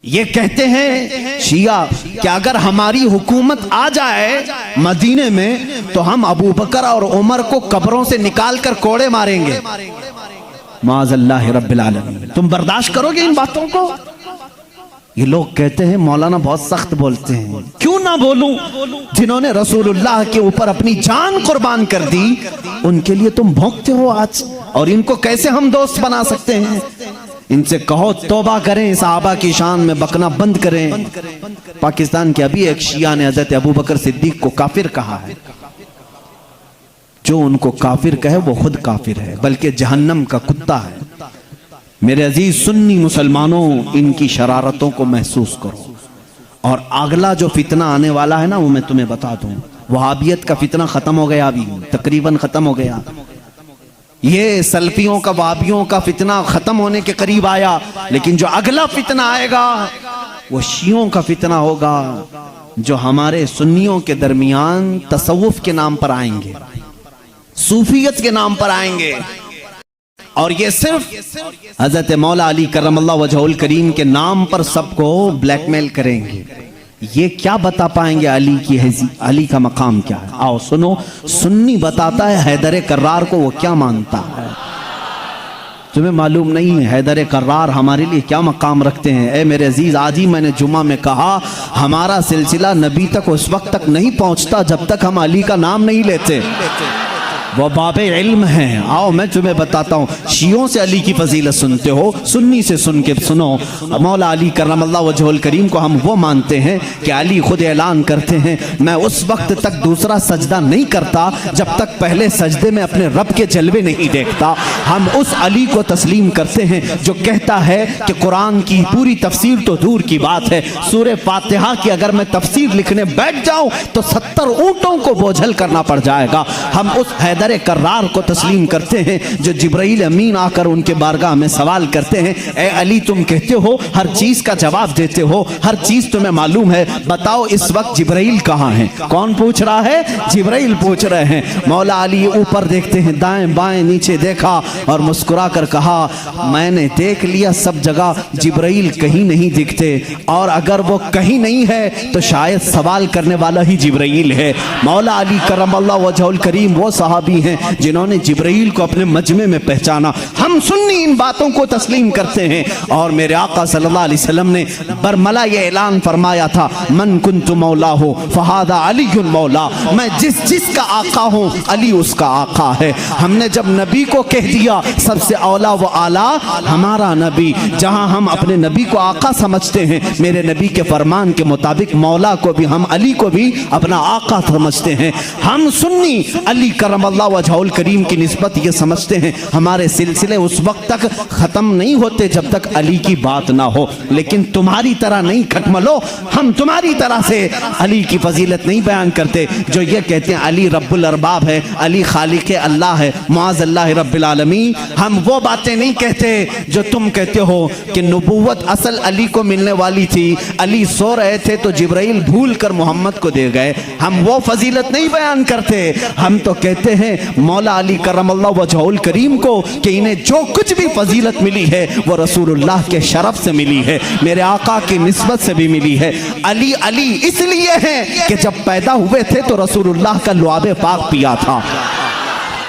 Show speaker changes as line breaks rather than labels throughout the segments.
ये कहते हैं शिया कि अगर हमारी हुकूमत आ जाए मदीने में तो हम अबू बकर और उमर को कब्रों से निकाल कर कोड़े मारेंगे। माज़ल्लाह रब्बिल आलमीन। तुम बर्दाश्त करोगे इन बातों को? ये लोग कहते हैं मौलाना बहुत सख्त बोलते हैं। क्यों ना बोलूं? जिन्होंने रसूलुल्लाह के ऊपर अपनी जान कुर्बान कर दी उनके लिए तुम भौंकते हो आज, और इनको कैसे हम दोस्त बना सकते हैं? इनसे कहो तौबा करें, सहाबा की शान में बकना बंद करें। पाकिस्तान के अभी एक शिया ने हज़रत अबू बकर सिद्दीक को काफिर कहा है। जो उनको काफिर कहे वो खुद काफिर है, बल्कि जहन्नम का कुत्ता है। मेरे अजीज सुन्नी मुसलमानों, इनकी शरारतों को महसूस करो। और अगला जो फितना आने वाला है ना, वो मैं तुम्हें बता दूं। वहाबियत का फितना खत्म हो गया, अभी तकरीबन खत्म हो गया। ये सल्फियों का, वहाबियों का फितना खत्म होने के करीब आया, लेकिन जो अगला फितना आएगा वो शियों का फितना होगा, जो हमारे सुन्नियों के दरमियान तसव्वुफ के नाम पर आएंगे, सूफियत के नाम पर आएंगे, और ये सिर्फ हजरत मौला अली करमल्लाहु वजहुल करीम के नाम पर सबको ब्लैकमेल करेंगे। ये क्या बता पाएंगे अली की अली का मकाम क्या है? आओ सुनो, सुन्नी बताता है हैदर कर्रार को वो क्या मानता है। तुम्हें मालूम नहीं है हैदर कर्रार हमारे लिए क्या मकाम रखते हैं? ए मेरे अजीज, आज ही मैंने जुमा में कहा, हमारा सिलसिला नबी तक उस वक्त तक नहीं पहुंचता जब तक हम अली का नाम नहीं लेते। वो बाबे इल्म हैं। आओ मैं तुम्हें बताता हूँ, शियों से अली की फजीलत सुनते हो, सुन्नी से सुन के सुनो। मौला अली करमल्लाहु वजहुल करीम को हम वो मानते हैं कि अली खुद ऐलान करते हैं, मैं उस वक्त तक दूसरा सजदा नहीं करता जब तक पहले सजदे में अपने रब के जलवे नहीं देखता। हम उस अली को तस्लीम करते हैं जो कहता है कि कुरान की पूरी तफसीर तो दूर की बात है, सूरह फातिहा की अगर मैं तफसीर लिखने बैठ जाऊं तो 70 ऊंटों को बोझल करना पड़ जाएगा। हम उस हैदर कर्रार को तस्लीम करते हैं जो जिब्राइल अमीन आकर उनके बारगाह में सवाल करते हैं, ए अली तुम कहते हो हर चीज का जवाब देते हो, हर चीज तुम्हें मालूम है, बताओ इस वक्त जिब्राइल कहाँ है? कौन पूछ रहा है? जिब्राइल पूछ रहे हैं। मौला अली ऊपर देखते हैं, दाएं बाएं नीचे देखा और मुस्कुरा कर कहा, मैंने देख लिया सब जगह जिब्राइल कहीं नहीं दिखते, और अगर वो कहीं नहीं है तो शायद सवाल करने वाला ही जिब्राइल है। मौला अली करमल्लाहु वजहुल करीम वो सहाबी हैं जिन्होंने जिब्राइल को अपने मजमे में पहचाना। हम सुन्नी इन बातों को तस्लीम करते हैं। और मेरे आका सल्लल्लाहु अलैहि वसल्लम ने बरमला ये ऐलान फरमाया था, मन कुन्तु मौला हो फहादा अलीयुल मौला। मैं जिसका आका हूँ अली उसका आका है। हमने जब नबी को कह दिया सबसे औला व आला हमारा नबी, जहाँ हम अपने नबी को आका समझते हैं, मेरे नबी के फरमान के मुताबिक मौला को भी, हम अली को भी अपना आका समझते हैं। हम सुन्नी अली करमल्लाहु वजहुल करीम की निस्बत ये समझते हैं हमारे सिलसिले उस वक्त तक खत्म नहीं होते जब तक अली की बात ना हो। लेकिन तुम्हारी तरह नहीं खटमलो, हम तुम्हारी तरह से अली की फजीलत नहीं बयान करते जो ये कहते हैं अली रब्बुल अरबाब है, अली खालिक अल्लाह है, मुआज़ल्लाह रब्बिल आलमीन। हम वो बातें नहीं कहते जो तुम कहते हो कि नबूवत असल अली को मिलने वाली थी, अली सो रहे थे तो जिब्राइल भूल कर मोहम्मद को दे गए। हम वो फजीलत नहीं बयान करते। हम तो कहते हैं मौला अली करमल्लाहु वजहुल करीम को कि इन्हें जो कुछ भी फजीलत मिली है वो रसूलुल्लाह के शरफ से मिली है, मेरे आका की निस्बत से भी मिली है। अली अली इसलिए है कि जब पैदा हुए थे तो रसूलुल्लाह का लुआब पाक पिया था।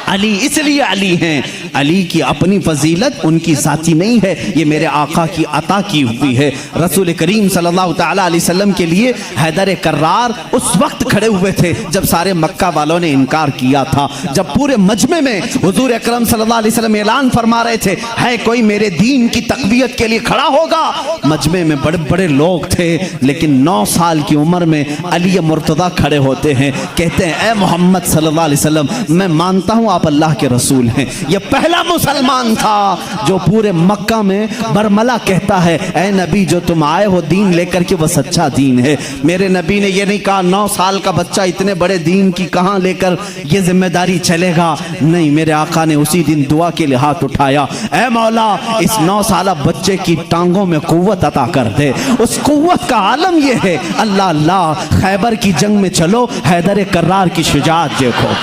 अली इसलिए अली हैं। अली की अपनी फजीलत उनकी जाती नहीं है, ये मेरे आका की अता की हुई है। रसूल करीम सल्लल्लाहु तआला अलैहि वसल्लम के लिए हैदर कर्रार उस वक्त खड़े हुए थे जब सारे मक्का वालों ने इनकार किया था, जब पूरे मजमे में हुजूर अकरम सल्लल्लाहु अलैहि वसल्लम ऐलान फरमा रहे थे, है कोई मेरे दीन की तकवीयत के लिए खड़ा होगा? मजमे में बड़े बड़े लोग थे, लेकिन 9 साल की उम्र में अली मुर्तदा खड़े होते हैं, कहते हैं, ए मोहम्मद सल्लल्लाहु अलैहि वसल्लम, मैं मानता हूँ आप अल्लाह के रसूल हैं। यह पहला मुसलमान था जो पूरे मक्का में बरमला कहता है, ऐ नबी जो तुम आए हो दीन लेकर के वह सच्चा दीन है। मेरे नबी ने यह नहीं कहा 9 साल का बच्चा इतने बड़े दीन की कहां लेकर यह जिम्मेदारी चलेगा। नहीं, मेरे आका ने उसी दिन दुआ के लिए हाथ उठाया, ऐ मौला इस 9 साल बच्चे की टांगों में कुव्वत अता कर दे। उस कुव्वत का आलम यह है, अल्लाह अल्लाह, खैबर की जंग में चलो, हैदर कर्रार की शुजाअत देखो।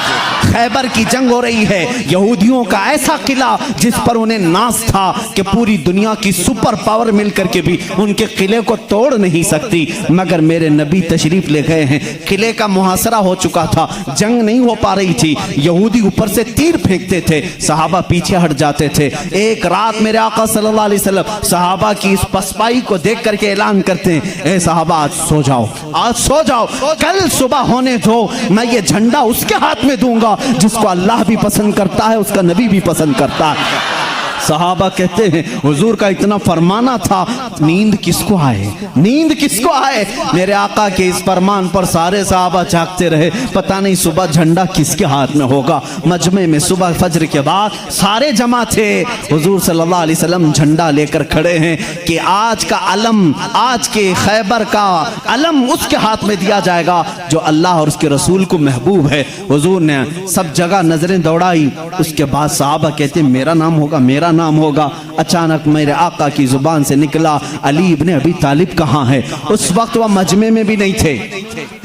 खैबर की जंग हो रही है। यहूदियों का ऐसा किला जिस पर उन्हें नाज था कि पूरी दुनिया की सुपर पावर मिलकर के भी उनके किले को तोड़ नहीं सकती, मगर मेरे नबी तशरीफ ले गए हैं। किले का मुहासरा हो चुका था, जंग नहीं हो पा रही थी। यहूदी ऊपर से तीर फेंकते थे, सहाबा पीछे हट जाते थे। एक रात मेरे आका सल्लल्लाहु अलैहि वसल्लम सहाबा की इस पसपाई को देख करके ऐलान करते हैं, ए सहाबा आज सो जाओ, आज सो जाओ, कल सुबह होने दो, मैं ये झंडा उसके हाथ में दूंगा जिसको अल्लाह भी पसंद करता है, उसका नबी भी पसंद करता है। सहाबा कहते हैं हुजूर का इतना फरमाना था, नींद किसको आए, नींद किसको आए। मेरे आका के इस फरमान पर सारे सहाबा जागते रहे, पता नहीं सुबह झंडा किसके हाथ में होगा। मजमे में सुबह फजर के बाद सारे जमा थे, हुजूर सल्लल्लाहु अलैहि वसल्लम झंडा लेकर खड़े हैं कि आज का अलम, आज के खैबर का अलम उसके हाथ में दिया जाएगा जो अल्लाह और उसके रसूल को महबूब है। हुजूर ने सब जगह नजरें दौड़ाई, उसके बाद सहाबा कहते मेरा नाम होगा, मेरा नाम होगा। अचानक मेरे आका की जुबान से निकला, अली इब्ने अबी तालिब कहाँ है। उस वक्त वह मजमे में भी नहीं थे,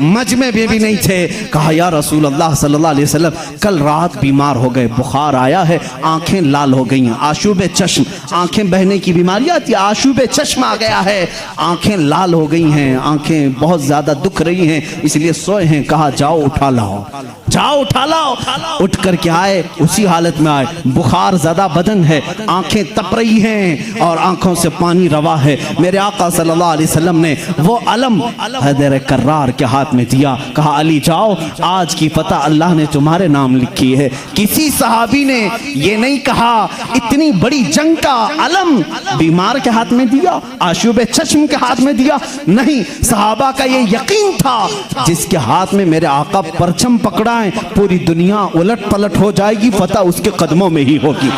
मजमे में भी नहीं थे। कहा या रसूल अल्लाह सल्लल्लाहु अलैहि वसल्लम कल रात बीमार हो गए, बुखार आया है, आंखें लाल हो गई हैं, आशूबे चश्म, आंखें बहने की बीमारी आती है, आशूबे चश्म आ गया है, आंखें लाल हो गई हैं, आंखें बहुत ज्यादा दुख रही हैं, इसलिए सोए हैं। कहा जाओ उठा लाओ, जाओ उठा लाओ। उठ करके आए, उसी हालत में आए, बुखार ज्यादा बदन है, आंखें तप रही हैं और आंखों से पानी रवा है। मेरे आका सल्लल्लाहु अलैहि वसल्लम ने वो अलम हैदर कर्रार के हाथ में दिया, कहा अली जाओ, आज की फतह अल्लाह ने तुम्हारे नाम लिखी है। किसी सहाबी ने ये नहीं कहा इतनी बड़ी जंग का अलम बीमार के हाथ में दिया, आशूबे चश्म के हाथ में दिया, नहीं। सहाबा का ये यकीन था जिसके हाथ में मेरे आका परचम पकड़ा है, पूरी दुनिया उलट पलट हो जाएगी, फतह उसके कदमों में ही होगी।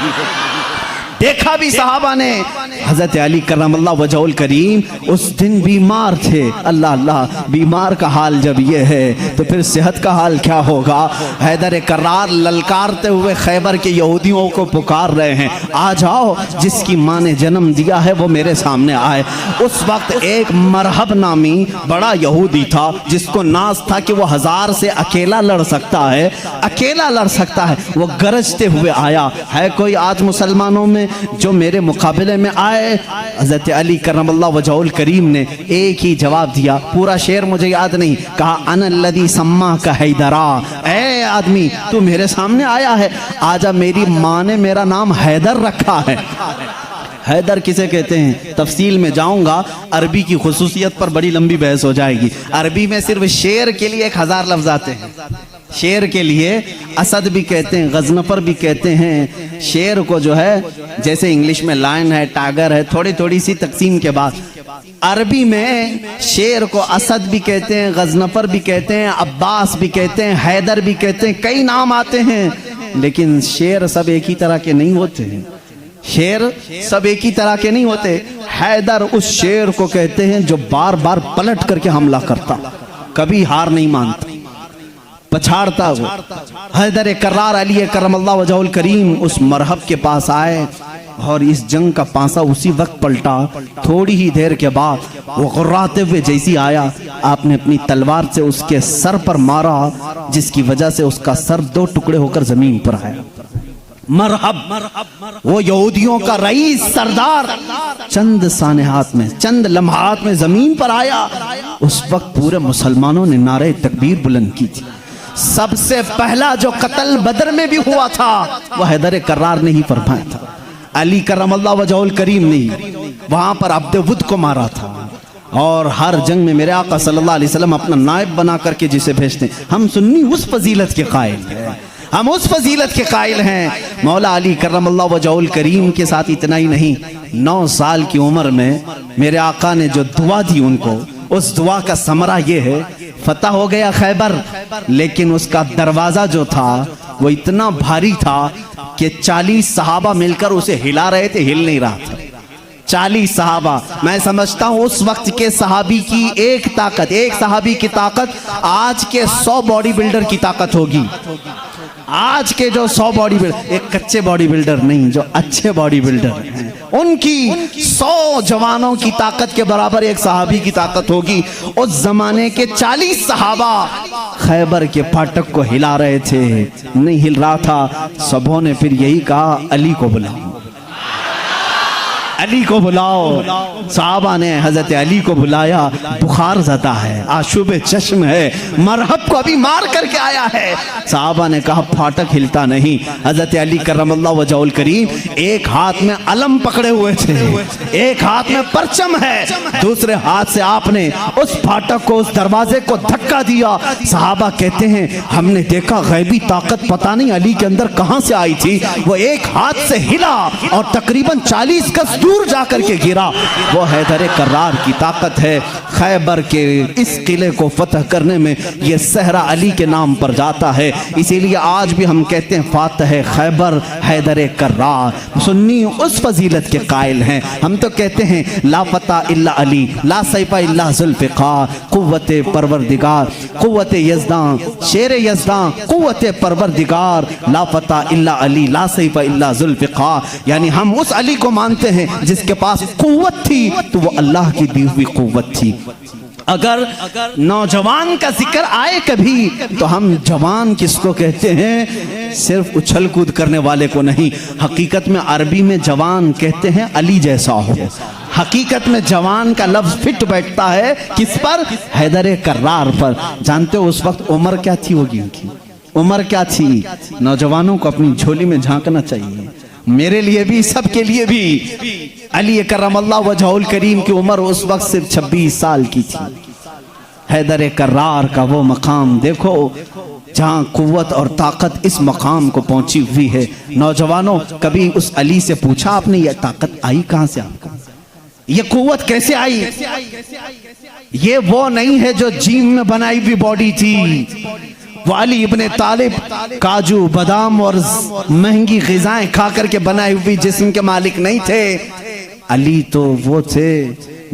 देखा भी सहाबा ने, हजरत अली करमल्लाहु वजहुल करीम उस दिन बीमार थे। अल्लाह अल्लाह, बीमार का हाल जब ये है तो फिर सेहत का हाल क्या होगा। हैदर कर्रार ललकारते हुए खैबर के यहूदियों को पुकार रहे हैं, आ जाओ, जिसकी माँ ने जन्म दिया है वो मेरे सामने आए। उस वक्त एक मरहब नामी बड़ा यहूदी था जिसको नाज था कि वो 1000 से अकेला लड़ सकता है, अकेला लड़ सकता है। वो गरजते हुए आया, है कोई आज मुसलमानों में जो मेरे मुकाबले में आए। हज़रत अली करमल्लाहु वजहुल करीम ने एक ही जवाब दिया, पूरा शेर मुझे याद नहीं, कहा अनल्लज़ी सम्मा का हैदरा, ए आदमी तू मेरे सामने आया है, आजा, मेरी माँ ने मेरा नाम हैदर रखा है। हैदर किसे कहते हैं तफसील में जाऊंगा, अरबी की खुसूसियत पर बड़ी लंबी बहस हो जाएगी। अरबी में सिर्फ शेर के लिए 1000 लफ्ज आते हैं। शेर के लिए असद भी कहते हैं, गजनफर भी कहते हैं। शेर को जो है जैसे इंग्लिश में लायन है, टाइगर है, थोड़ी थोड़ी सी तकसीम के बाद अरबी में शेर को असद भी कहते हैं, गजनफर भी कहते हैं, अब्बास भी कहते हैं, हैदर भी कहते हैं, कई नाम आते हैं। लेकिन शेर सब एक ही तरह के नहीं होते हैं, शेर सब एक ही तरह के नहीं होते। हैदर उस शेर को कहते हैं जो बार बार पलट करके हमला करता, कभी हार नहीं मानता, पछाड़ता वो। हैदर कर्रार अली करमल्लाहु वजहुल करीम उस मरहब के पास आए और इस जंग का पासा उसी वक्त पलटा। थोड़ी ही देर के बाद वो गुर्राते हुए जैसी आया, आपने अपनी तलवार से उसके सर पर मारा, जिसकी वजह से उसका सर 2 टुकड़े होकर जमीन पर आया। मरहब वो यहूदियों का रईस सरदार चंद सानेहात में, चंद लम्हात में जमीन पर आया। उस वक्त पूरे मुसलमानों ने नारे तकबीर बुलंद की थी। सबसे पहला जो कत्ल बदर में भी हुआ था वह हैदर कर्रार ने ही फरमाया था। अली करमल्लाहु वजहुल करीम ने वहां पर अब्द वुद को मारा था। और हर जंग में मेरे आका सल्लल्लाहु अलैहि वसल्लम अपना नायब बना करके जिसे भेजते हैं। हम सुन्नी उस फजीलत के कायल हैं, हम उस फजीलत के कायल हैं। मौला अली करमल्लाहु वजहुल करीम के साथ इतना ही नहीं, 9 साल की उम्र में मेरे आका ने जो दुआ दी उनको, उस दुआ का समरा ये है, फतह हो गया खैबर, लेकिन उसका दरवाजा जो था वो इतना भारी था कि 40 सहाबा मिलकर उसे हिला रहे थे, हिल नहीं रहा था। 40 सहाबा, मैं समझता हूं उस वक्त के सहाबी की एक ताकत, एक सहाबी की ताकत आज के 100 बॉडी बिल्डर की ताकत होगी। आज के जो 100 बॉडी बिल्डर, एक कच्चे बॉडी बिल्डर नहीं, जो अच्छे बॉडी बिल्डर हैं, उनकी 100 जवानों की ताकत के बराबर एक सहाबी की ताकत होगी। उस जमाने के 40 सहाबा खैबर के फाटक को हिला रहे थे, नहीं हिल रहा था। सबों ने फिर यही कहा, अली को बुलाओ, अली को बुलाओ। साहबा ने हजरत अली को बुलाया। बुखार ज़दा है, आशुब चश्म है, मरहब को अभी मार करके आया है। साहबा ने कहा फाटक हिलता नहीं। हजरत अली करमल्लाहु वजहुल करीम एक हाथ में अलम पकड़े हुए थे, एक हाथ में परचम है, दूसरे हाथ से आपने उस फाटक को, उस दरवाजे को धक्का दिया। साहबा कहते हैं हमने देखा गैबी ताकत पता नहीं अली के अंदर कहां से आई थी, वो एक हाथ से हिला और तकरीबन 40 गज दूर जाकर के गिरा। वो हैदर कर्रार की ताकत है। खैबर के इस किले को फतह करने में ये सहरा अली के नाम पर जाता है। इसीलिए आज भी हम कहते हैं फातह खैबर हैदर कर्रार। सुन्नी उस फजीलत के कायल हैं। हम तो कहते हैं ला फता इल्ला अली, ला सैफा इल्ला जुल्फ़िकार, कुव्वत परवरदिगार, कुव्वत यज़दां, शेर यज़दां, कुव्वत परवरदिगार, ला फता इल्ला अली, ला सैफा इल्ला जुल्फ़िकार। यानी हम उस अली को मानते हैं जिसके पास कुव्वत थी तो वो अल्लाह की दी हुई कुव्वत थी। अगर नौजवान का जिक्र आए कभी तो हम जवान किसको कहते हैं? सिर्फ उछल कूद करने वाले को नहीं। हकीकत में अरबी में जवान कहते हैं अली जैसा हो। हकीकत में जवान का लफ्ज फिट बैठता है किस पर? हैदर कर्रार पर। जानते हो उस वक्त उम्र क्या थी होगी उनकी? उम्र क्या थी? नौजवानों को अपनी झोली में झांकना चाहिए, मेरे लिए भी, सबके लिए भी। अली करमल्लाहु वजहुल करीम की उम्र उस वक्त सिर्फ 26 साल की थी। हैदर कर्रार का वो मकाम देखो जहाँ कुव्वत और ताकत इस मकाम को पहुंची हुई है। नौजवानों, कभी उस अली से पूछा आपने ये ताकत आई कहां से आपको? ये कुव्वत कैसे आई? ये वो नहीं है जो जिम में बनाई हुई बॉडी थी। वो अली इब्ने तालिब काजू बादाम और महंगी ग़िज़ाएं खा करके बनाई हुई जिस्म के मालिक नहीं थे। अली तो वो थे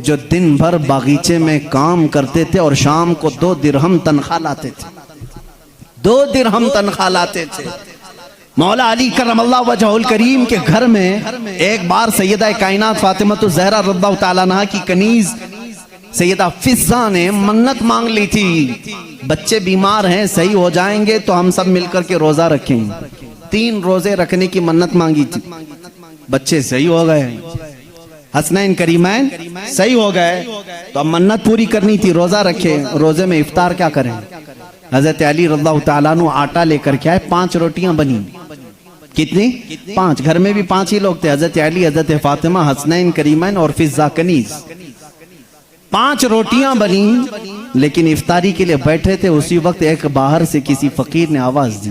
जो दिन भर बागीचे में काम करते थे और शाम को 2 दिरहम तनख्वाह लाते थे। 2 दिरहम तनख्वाह लाते थे। मौला अली करमल्लाहु वजहुल करीम के घर में एक बार सैयदा कायनात फातिमा ज़हरा रज़ियल्लाहु तआला अन्हा की कनीज सैयदा फिज़्ज़ा ने मन्नत मांग ली थी, बच्चे बीमार हैं, सही हो जाएंगे तो हम सब मिलकर के रोजा रखेंगे। 3 रोजे रखने की मन्नत मांगी थी, बच्चे सही हो गए, हसनैन करीमैन सही हो गए, तो अब मन्नत पूरी करनी थी, रोजा रखे। रोजे में इफ्तार क्या करें? हजरत अली रज़ियल्लाहु तआला अन्हु आटा लेकर के आए, 5 रोटियां बनी। कितनी? 5। घर में भी 5 ही लोग थे, हजरत अली, हजरत फातिमा, हसनैन करीमैन और फिज़्ज़ा कनीज। 5 रोटियां बनी, लेकिन इफ्तारी के लिए बैठे थे। उसी वक्त एक बाहर से किसी फकीर ने आवाज दी,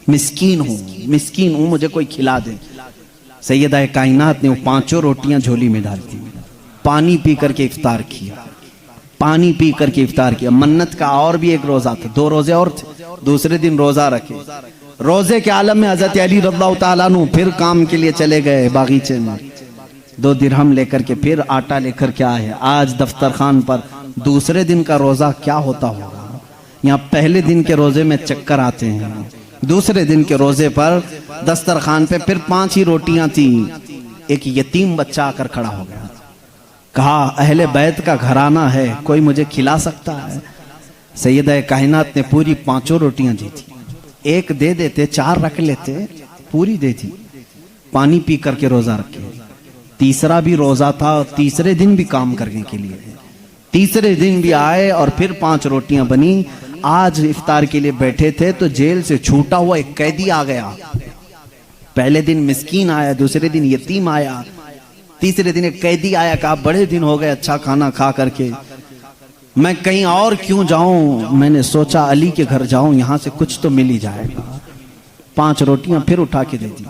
मिस्कीन हूं, मुझे कोई खिला दे। सैयदा कायनात ने वो 5 रोटियां झोली में डाल दी, पानी पी करके इफ्तार किया, पानी पी करके इफ्तार किया। मन्नत का और भी एक रोजा था, 2 रोजे और थे, दूसरे दिन रोजा रखे। रोजे के आलम में हजरत अली रज़ियल्लाहु तआला अन्हु फिर काम के लिए चले गए बागीचे में, 2 दिरहम लेकर के फिर आटा लेकर के आए। आज दफ्तर खान पर दूसरे दिन का रोजा क्या होता होगा? यहाँ पहले दिन के रोजे में चक्कर आते हैं, दूसरे दिन के रोजे पर दस्तरखान पे फिर 5 ही रोटियां थी। एक यतीम बच्चा आकर खड़ा हो गया, कहा अहले बैत का घराना है, कोई मुझे खिला सकता है? सैयदा कायनात ने पूरी 5 रोटियां दी थी, एक दे देते, 4 रख लेते, पूरी दे दी। पानी पी करके रोजा रखे। तीसरा भी रोजा था और तीसरे दिन भी काम करने के लिए, तीसरे दिन भी आए और फिर 5 रोटियां बनी। आज इफ्तार के लिए बैठे थे तो जेल से छूटा हुआ एक कैदी आ गया। पहले दिन मिस्कीन आया, दूसरे दिन यतीम आया, तीसरे दिन एक कैदी आया, कहा बड़े दिन हो गए अच्छा खाना खा करके, मैं कहीं और क्यों जाऊं? मैंने सोचा अली के घर जाऊं, यहां से कुछ तो मिल ही जाएगा। 5 रोटियां फिर उठा के दे दी।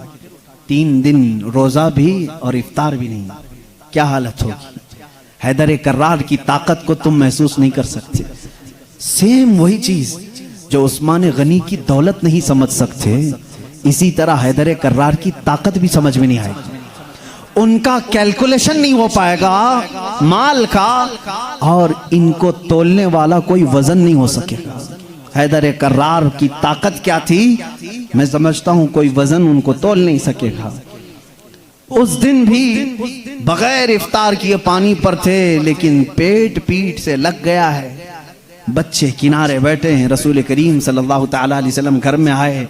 3 दिन रोजा भी और इफ्तार भी नहीं। क्या हालत होगी? हैदर कर्रार की ताकत को तुम महसूस नहीं कर सकते। सेम वही चीज जो उस्मान गनी की दौलत नहीं समझ सकते, इसी तरह हैदर कर्रार की ताकत भी समझ में नहीं आएगी। उनका कैलकुलेशन नहीं हो पाएगा माल का, और इनको तोलने वाला कोई वजन नहीं हो सकेगा। हैदर कर्रार की ताकत क्या थी, मैं समझता हूं कोई वजन उनको तोल नहीं सकेगा। उस दिन भी बगैर इफ्तार किए पानी पर थे, लेकिन पेट पीठ से लग गया है। बच्चे किनारे बैठे हैं, रसूल करीम सल्लल्लाहु ताला अलैहि वसल्लम घर में आए,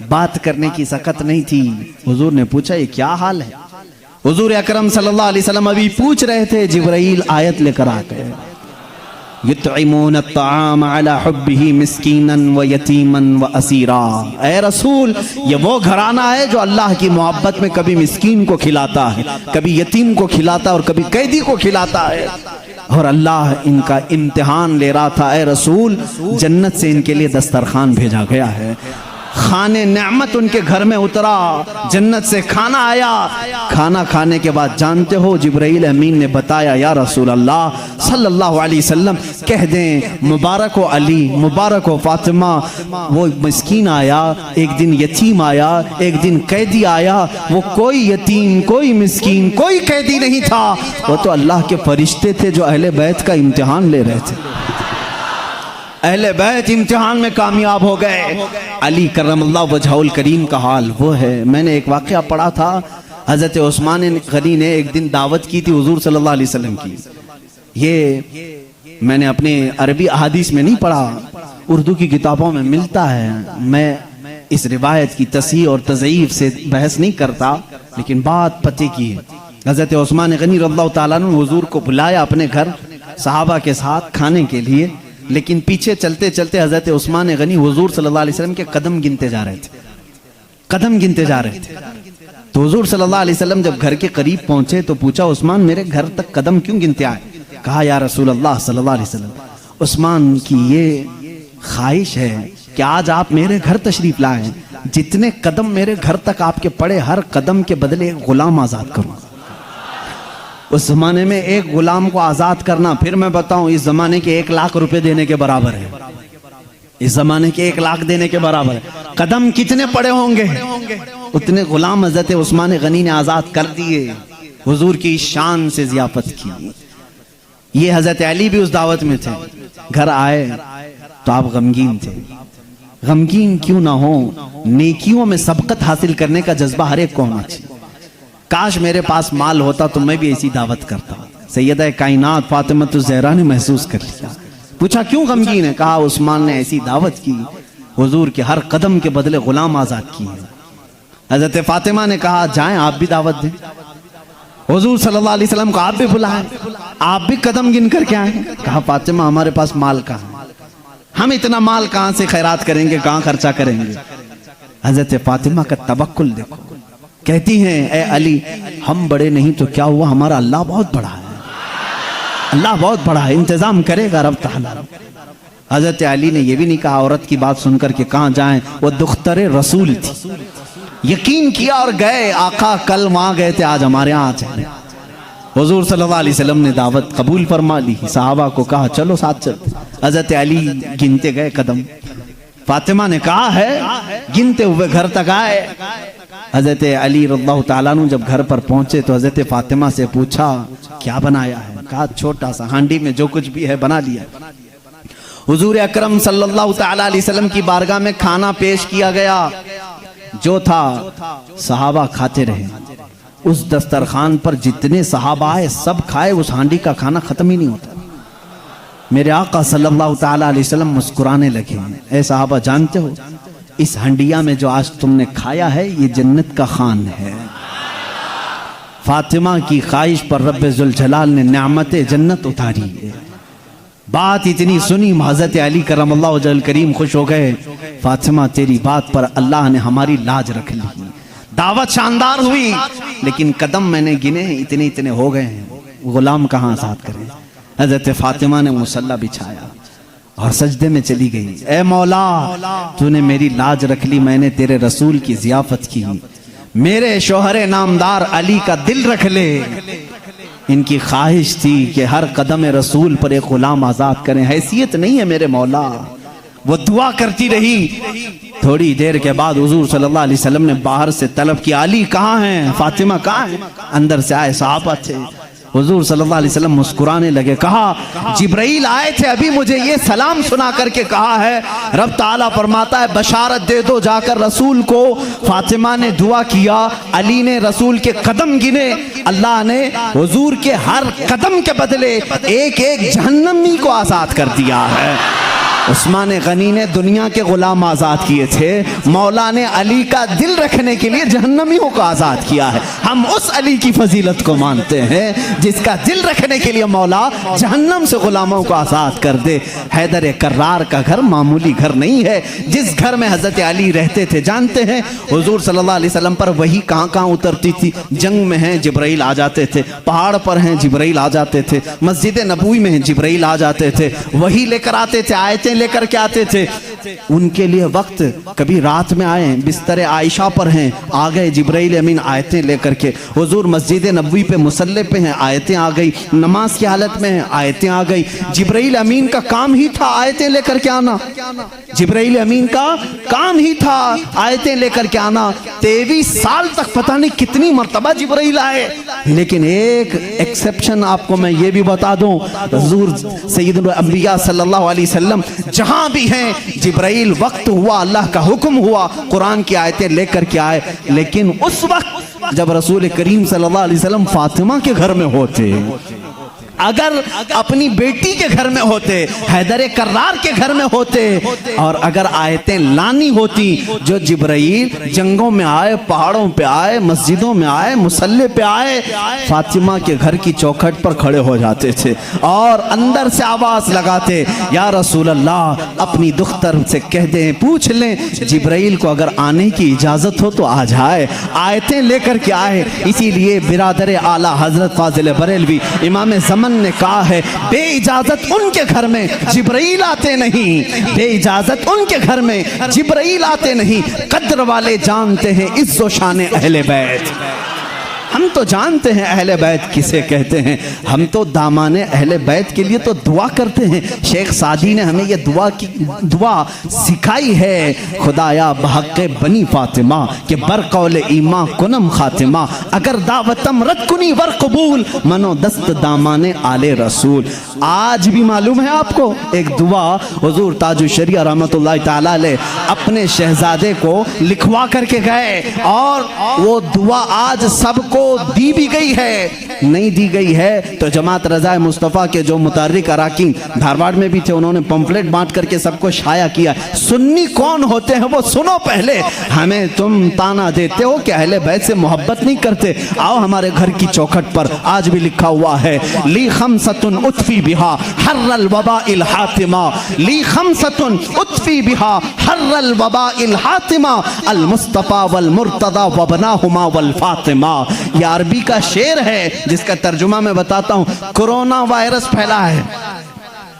बात करने की सकत नहीं थी। हुजूर ने पूछा ये क्या हाल है? हुजूर अकरम सल्लल्लाहु अलैहि वसल्लम अभी पूछ रहे थे, जिब्राइल आयत लेकर आ गए, युतइमून अत्ताम अला हुब्बिही मिस्कीनन व यतीमन व असीरा। ऐ रसूल, ये वो घराना है जो अल्लाह की मोहब्बत में कभी मिस्कीन को खिलाता है, कभी यतीम को खिलाता है और कभी कैदी को खिलाता है। और अल्लाह इनका इम्तिहान ले रहा था। ऐ रसूल, जन्नत से इनके लिए दस्तरखान भेजा गया है, खाने नेमत उनके घर में उतरा, जन्नत से खाना आया। खाना खाने के बाद जानते हो जिब्राइल अमीन ने बताया, या रसूल अल्लाह सल्लल्लाहु अलैहि वसल्लम कह दें मुबारक हो अली, मुबारक हो फातिमा, वो मिस्कीन आया, एक दिन यतीम आया, एक दिन कैदी आया। वो कोई यतीम, कोई मिस्कीन, कोई कैदी नहीं था, वो तो अल्लाह के फरिश्ते थे जो अहले बैत का इम्तिहान ले रहे थे। अहले बैत इम्तिहान में कामयाब हो गए। अली करमल्लाहु वजहुल करीम का हाल वो है। मैंने एक वाक़या पढ़ा था, हज़रत उस्मान गनी ने एक दिन दावत की थी हुजूर सल्लल्लाहु अलैहि वसल्लम की। ये मैंने अपने अरबी अहादीस में नहीं पढ़ा, उर्दू की किताबों में मिलता है। मैं इस रिवायत की तस्हीह और तज़ईफ से बहस नहीं करता, लेकिन बात पते की है। हज़रत उस्मान गनी रज़ियल्लाहु ताला अन्हु हुजूर को बुलाया अपने घर सहाबा के साथ खाने के लिए, लेकिन पीछे चलते चलते हजरत उस्मान गनी हुजूर सल्लल्लाहु अलैहि वसल्लम के कदम गिनते जा रहे थे, कदम गिनते जा रहे थे। तो हुजूर सल्लल्लाहु अलैहि वसल्लम जब घर के करीब पहुंचे तो पूछा, उस्मान मेरे घर तक कदम क्यों गिनते आए? कहा, या रसूल अल्लाह सल्लल्लाहु अलैहि वसल्लम, उस्मान की ये ख्वाहिश है कि आज आप मेरे घर तशरीफ लाएं, जितने कदम मेरे घर तक आपके पड़े, हर कदम के बदले एक गुलाम आजाद करूं। उस जमाने में एक गुलाम को आजाद करना, फिर मैं बताऊं, इस जमाने के 1 लाख रुपए देने के बराबर है। इस जमाने के 1 लाख देने के बराबर है। कदम कितने पड़े होंगे, उतने गुलाम हजरत उस्मान गनी ने आजाद कर दिए। हुजूर की शान से जियाफत की। ये हजरत अली भी उस दावत में थे। घर आए तो आप गमगीन थे। गमगीन क्यों ना हो, नेकियों में सबकत हासिल करने का जज्बा हर एक को होना चाहिए। काश मेरे पास माल होता तो मैं भी ऐसी दावत करता। सैयदा कायनात फातिमा ज़हरा ने महसूस कर लिया। पूछा क्यों गमगीन है? कहा, उस्मान ने ऐसी दावत की, हुजूर के हर कदम के बदले गुलाम आजाद किए। हजरत फातिमा ने कहा, जाएं आप भी दावत दें, हुजूर सल्लल्लाहु अलैहि वसल्लम को आप भी बुलाएं, आप भी कदम गिन कर क्या है? कहा, फातिमा हमारे पास माल कहाँ, हम इतना माल कहाँ से खैरात करेंगे, कहाँ खर्चा करेंगे? हजरत फातिमा का तवक्कुल देखो। कहती हैं, ए अली, हम बड़े नहीं तो क्या हुआ, हमारा अल्लाह बहुत बड़ा है, अल्लाह बहुत बड़ा है, इंतजाम करेगा रब ताला। हजरत अली ने यह भी नहीं कहा औरत की बात सुनकर के कहाँ जाएं, वो दुख्तरे रसूल थी, यकीन किया और गए। आका कल वहां गए थे, आज हमारे यहाँ आ जाए। हुजूर सल्लल्लाहु अलैहि वसल्लम ने दावत कबूल फरमा ली। सहाबा को कहा चलो साथ चलते। हजरत अली गिनते गए कदम। फातिमा ने कहा है, गिनते हुए घर तक आए। हजरत अली रज़ियल्लाहु ताला अन्हु जब घर पर पहुंचे तो हजरत फातिमा से पूछा, क्या बनाया है? कहा, छोटा सा हांडी में जो कुछ भी है बना लिया। हुजूर अकरम सल्लल्लाहु ताला अलैहि वसल्लम की बारगाह में खाना पेश किया गया। जो था सहाबा खाते रहे। उस दस्तरखान पर जितने सहाबा आए सब खाए, उस हांडी का खाना खत्म ही नहीं होता। मेरे आका सल्लल्लाहु ताला अलैहि वसल्लम मुस्कुराने लगे। ऐ सहाबा, जानते हो इस हंडिया में जो आज तुमने खाया है ये जन्नत का खान है। फातिमा की ख्वाहिश पर रब्बे जुल जलाल ने नेमते जन्नत उतारी है। बात इतनी सुनी, हज़रत अली करमल्लाहु वजहुल करीम खुश हो गए। फातिमा, तेरी बात पर अल्लाह ने हमारी लाज रख ली। दावत शानदार हुई, लेकिन कदम मैंने गिने इतने इतने हो गए हैं, गुलाम कहाँ आजाद करें? हज़रत फातिमा ने मुसल्ला बिछाया और सजदे में चली गई। ए मौला, तूने मेरी लाज रख ली, मैंने तेरे रसूल की जियाफत की, मेरे शोहरे नामदार अली का दिल रख ले। इनकी ख्वाहिश थी कि हर कदम रसूल पर एक गुलाम आजाद करें। हैसियत नहीं है मेरे मौला। वो दुआ करती रही। थोड़ी देर के बाद हुजूर सल्लल्लाहु अलैहि वसल्लम ने बाहर से तलब किया, अली कहाँ हैं, फातिमा कहाँ हैं? अंदर से आए सहाबा थे। हुजूर सल्लल्लाहु अलैहि वसल्लम मुस्कुराने लगे, कहा जिब्राइल आए थे, अभी मुझे ये सलाम सुना करके कहा है, रब ताला फरमाता है बशारत दे दो जाकर रसूल को। फातिमा ने दुआ किया, अली ने रसूल के कदम गिने, अल्लाह ने हुजूर के हर कदम के बदले एक एक जहन्नमी को आजाद कर दिया है। उस्मान गनी ने दुनिया के गुलाम आज़ाद किए थे, मौला ने अली का दिल रखने के लिए जहन्नमियों को आज़ाद किया है। हम उस अली की फजीलत को मानते हैं जिसका दिल रखने के लिए मौला जहन्नम से गुलामों को आज़ाद कर दे। हैदर कर्रार का घर मामूली घर नहीं है। जिस घर में हज़रत अली रहते थे, जानते हैं हुजूर सल्लल्लाहु अलैहि वसल्लम पर वही कहाँ कहाँ उतरती थी। जंग में हैं जिब्राइल आ जाते थे, पहाड़ पर हैं जिब्राइल आ जाते थे, मस्जिद नबवी में हैं जिब्राइल आ जाते थे, वही लेकर आते थे, आयतें लेकर के आते थे। उनके लिए वक्त, कभी रात में आए, बिस्तर आयशा पर हैं, आ गए जिब्राइल अमीन आयतें लेकर के। हुजूर मस्जिद नबवी पे मुसल्ले पे हैं, आयतें आ गई। नमाज की हालत में हैं, आयतें आ गई। जिब्राइल अमीन का काम ही था आयतें लेकर के आना। जिब्राइल अमीन का काम ही था आयतें लेकर के आना। 23 साल तक पता नहीं कितनी मर्तबा जिब्राइल आए, लेकिन एक एक्सेप्शन आपको मैं ये भी बता दूं, हुजूर सैयदुल अंबिया सल्लल्लाहु अलैहि वसल्लम जहां भी हैं, जिब्राइल वक्त हुआ, अल्लाह का हुक्म हुआ, कुरान की आयतें लेकर के आए। लेकिन उस वक्त जब रसूल करीम सल्लल्लाहु अलैहि वसल्लम फातिमा के घर में होते, अगर अपनी बेटी के घर में होते, हैदर कर्रार के घर में होते, और अगर आयतें लानी होती, जो जिब्राइल जंगों में आए, पहाड़ों पे आए, मस्जिदों में आए, मुसल्ले पे आए, फातिमा के घर की चौखट पर खड़े हो जाते थे और अंदर से आवाज लगाते, या रसूल अल्लाह, अपनी दुख्तर से कह दें, पूछ लें जिब्राइल को अगर आने की इजाजत हो तो आ जाए, आयतें लेकर के आए। इसीलिए बिरादर आला हजरत फाजिल बरेलवी इमाम ज़मान ने कहा है, बेइजाजत उनके घर में जिब्राइल आते नहीं, बेइजाजत उनके घर में जिब्राइल आते नहीं। कद्र वाले जानते हैं इज्जो शान अहले बैत। हम तो जानते हैं अहले बैत किसे कहते हैं, हम तो दामाने अहले बैत के लिए तो दुआ करते हैं। शेख सादी ने हमें ये दुआ सिखाई है, खुदाया बहक़ बनी फातिमा के बरकौल ईमा कुनम खातिमा, अगर दावतम रद कुनी वर कबूल, मनो दस्त दामाने आले रसूल। आज भी मालूम है आपको, एक दुआ हुजूर ताजुश शरिया रहमतुल्लाह ताला अलैह अपने शहजादे को लिखवा करके गए, और वो दुआ आज सबको दी भी गई है, नहीं दी गई है तो जमात रज़ाए मुस्तफ़ा के जो मुतारिक अराकीन धारवाड़ में भी थे, उन्होंने पंफलेट बांट करके सबको शाया किया। सुन्नी कौन होते हैं वो सुनो पहले, हमें तुम ताना देते हो कि अहले बैत से मोहब्बत नहीं करते। आओ हमारे घर की चौखट पर आज भी लिखा हुआ है, ली खमसतुन उतफी बिहा हर्रल वबाइल हातिमा, ली खमसतुन उतफी बिहा हर्रल वबाइल हातिमा, अल मुस्तफ़ा वल मुर्तदा वबनाहुमा वल फातिमा। यह अरबी का शेर है जिसका तर्जुमा मैं बताता हूं। कोरोना वायरस फैला है,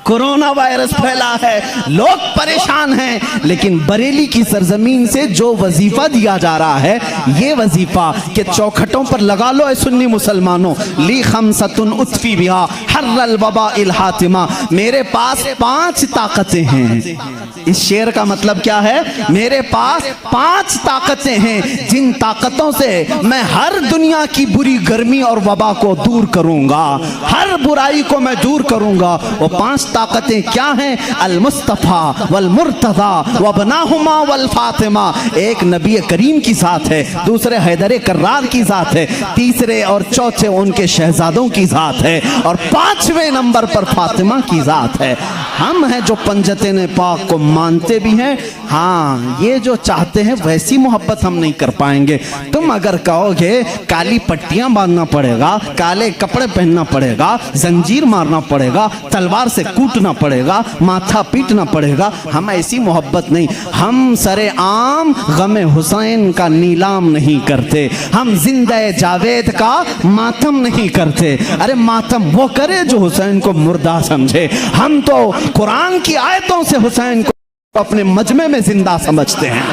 कोरोना वायरस फैला है, लोग परेशान हैं, लेकिन बरेली की सरजमीन से जो वजीफा दिया जा रहा है, ये वजीफा के चौखटों पर लगा लो ऐ सुन्नी मुसलमानों, ली खमसतुन उतफी बिहा हर्रल वबाइल हातिमा, मेरे पास 5 ताकतें हैं। इस शेर का मतलब क्या है, मेरे पास 5 ताकतें हैं, जिन ताकतों से मैं हर दुनिया की बुरी गर्मी और वबा को दूर करूंगा, हर बुराई को मैं दूर करूंगा। वो 5 ताकतें क्या हैं, अल मुस्तफ़ा वल मुर्तदा वबनाहुमा वल फातिमा। एक नबी करीम की ज़ात है, दूसरे हैदर कर्रार की ज़ात है, तीसरे और चौथे उनके शहजादों की ज़ात है, और 5वें नंबर पर फातिमा की ज़ात है। हम हैं जो पंजतन पाक को मानते भी हैं, हाँ ये जो चाहते हैं वैसी मोहब्बत हम नहीं कर पाएंगे। तुम अगर कहोगे काली पट्टियां बांधना पड़ेगा, काले कपड़े पहनना पड़ेगा, जंजीर मारना पड़ेगा, तलवार से कूटना पड़ेगा, माथा पीटना पड़ेगा, हम ऐसी मोहब्बत नहीं। हम सरे आम गमे हुसैन का नीलाम नहीं करते, हम जिंदा जावेद का मातम नहीं करते। अरे मातम वो करे जो हुसैन को मुर्दा समझे, हम तो कुरान की आयतों से हुसैन को अपने मजमे में जिंदा समझते हैं।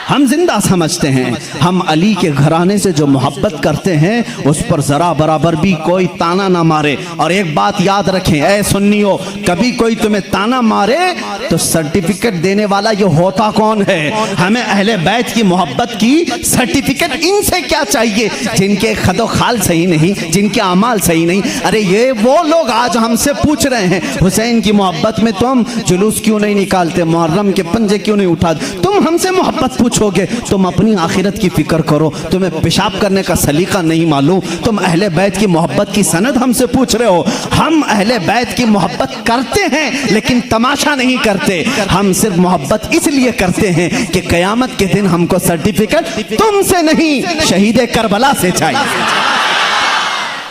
हम जिंदा समझते हैं। हम अली के घराने से जो मोहब्बत करते हैं उस पर जरा बराबर भी कोई ताना ना मारे। और एक बात याद रखें ऐ सुन्नियों, कभी कोई तुम्हें ताना मारे तो सर्टिफिकेट देने वाला ये होता कौन है? हमें अहले बैत की मोहब्बत की सर्टिफिकेट इनसे क्या चाहिए जिनके खदो खाल सही नहीं, जिनके अमाल सही नहीं। अरे ये वो लोग आज हमसे पूछ रहे हैं हुसैन की मोहब्बत में तुम जुलूस क्यों नहीं निकालते, मुहर्रम के पंजे क्यों नहीं उठाते। तुम हमसे मोहब्बत पूछोगे, तुम अपनी आखिरत की फिक्र करो। तुम्हें पेशाब करने का सलीका नहीं मालूम, तुम अहले बैत की मोहब्बत की सनद हमसे पूछ रहे हो। हम अहले बैत की मोहब्बत करते हैं लेकिन तमाशा नहीं करते। हम सिर्फ मोहब्बत इसलिए करते हैं कि कयामत के दिन हमको सर्टिफिकेट तुमसे नहीं शहीद करबला से चाहिए,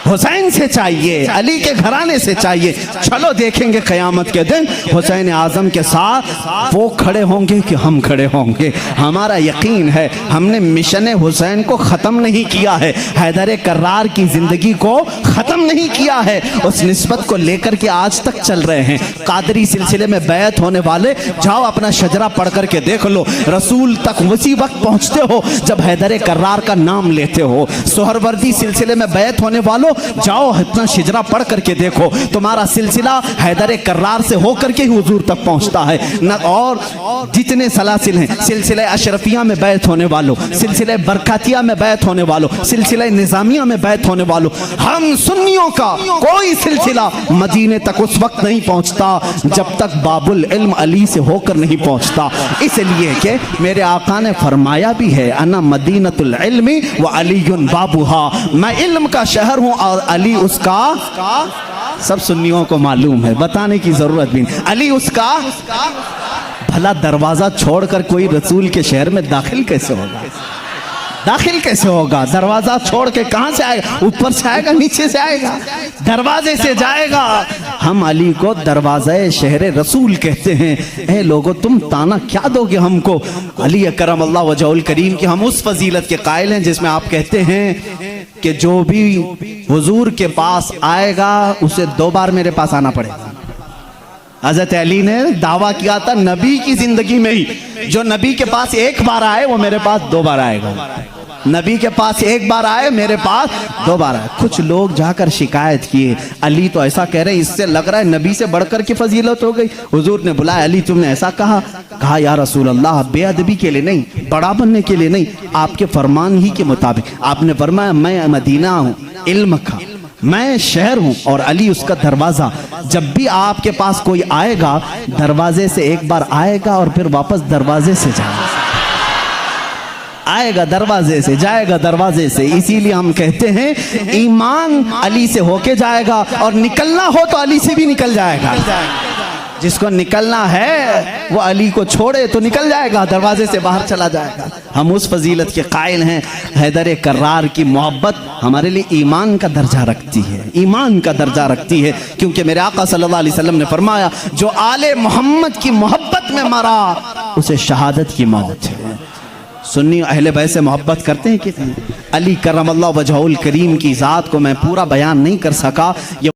हुसैन से चाहिए, अली के घराने से चाहिए। चलो देखेंगे कयामत के दिन हुसैन आजम के साथ वो खड़े होंगे कि हम खड़े होंगे। हमारा यकीन है हमने मिशन हुसैन को ख़त्म नहीं किया है, हैदर कर्रार की ज़िंदगी को ख़त्म नहीं किया है, उस निस्बत को लेकर के आज तक चल रहे हैं। कादरी सिलसिले में बैत होने वाले जाओ अपना शजरा पढ़ करके देख लो, रसूल तक उसी वक्त पहुँचते हो जब हैदर कर्रार का नाम लेते हो। सोहरवर्दी सिलसिले में बैत होने वालों जाओ इतना शिजरा पढ़ करके देखो, तुम्हारा सिलसिला हैदर कर्रार से होकर के ही हुजूर तक पहुंचता है न। और जितने सलासिल हैं, सिलसिला अशरफिया में बैत होने वालों, सिलसिला बरकातिया में बैत होने वालों, सिलसिला निजामिया में बैत होने वालों, हम सुन्नियों का कोई सिलसिला मदीने तक उस वक्त नहीं पहुंचता जब तक बाबुल इल्म अली से होकर नहीं पहुंचता। इसलिए कि मेरे आका ने फरमाया भी है अना मदीनतुल इल्मी व अलीयुन बाबुहा, मैं इल्म का शहर हूं और अली उसका। सब सुन्नियों को मालूम है, बताने की जरूरत भी नहीं। अली उसका। भला दरवाजा छोड़कर कोई रसूल के शहर में दाखिल कैसे होगा? दाखिल कैसे होगा? दरवाजा छोड़ के कहां से आएगा? ऊपर से आएगा, नीचे से आएगा, दरवाजे से जाएगा। हम अली को दरवाज़े शहर रसूल कहते हैं। ए लोगों, तुम ताना क्या दोगे हमको? अली करम अल्लाह वजहुल करीम की हम उस फजीलत के कायल हैं जिसमें आप कहते हैं कि जो भी हुजूर के पास आएगा उसे 2 बार मेरे पास आना पड़ेगा। हज़रत अली ने दावा किया था नबी की जिंदगी में ही, जो नबी के पास 1 बार आए वो मेरे पास 2 बार आएगा। नबी के पास 1 बार आए, मेरे पास 2 बार आए। कुछ लोग जाकर शिकायत किए, अली तो ऐसा कह रहे हैं, इससे लग रहा है नबी से बढ़कर की फजीलत हो गई। हुजूर ने बुलाया, अली तुमने ऐसा कहा या रसूल अल्लाह, बेअदबी के लिए नहीं, बड़ा बनने के लिए नहीं, आपके फरमान ही के मुताबिक। आपने फरमाया मैं मदीना हूँ इल्म का, मैं शहर हूँ और अली उसका दरवाज़ा। जब भी आपके पास कोई आएगा दरवाजे से 1 बार आएगा और फिर वापस दरवाजे से जाएगा, आएगा दरवाजे से, जाएगा दरवाजे से। इसीलिए हम कहते हैं ईमान अली से होके जाएगा और निकलना हो तो अली से भी निकल जाएगा। जिसको निकलना है वो अली को छोड़े तो निकल जाएगा, दरवाजे से बाहर चला जाएगा। हम उस फजीलत के कायल हैं। हैदर कर्रार की मोहब्बत हमारे लिए ईमान का दर्जा रखती है, ईमान का दर्जा रखती है, क्योंकि मेरे आका सल्लल्लाहु अलैहि वसल्लम ने फरमाया जो आले मोहम्मद की मोहब्बत में मरा उसे शहादत की मौत है। सुन्नी अहले बैत से मोहब्बत करते हैं कितने? अली करम अल्लाह वजहुल करीम की ज़ात को मैं पूरा बयान नहीं कर सका।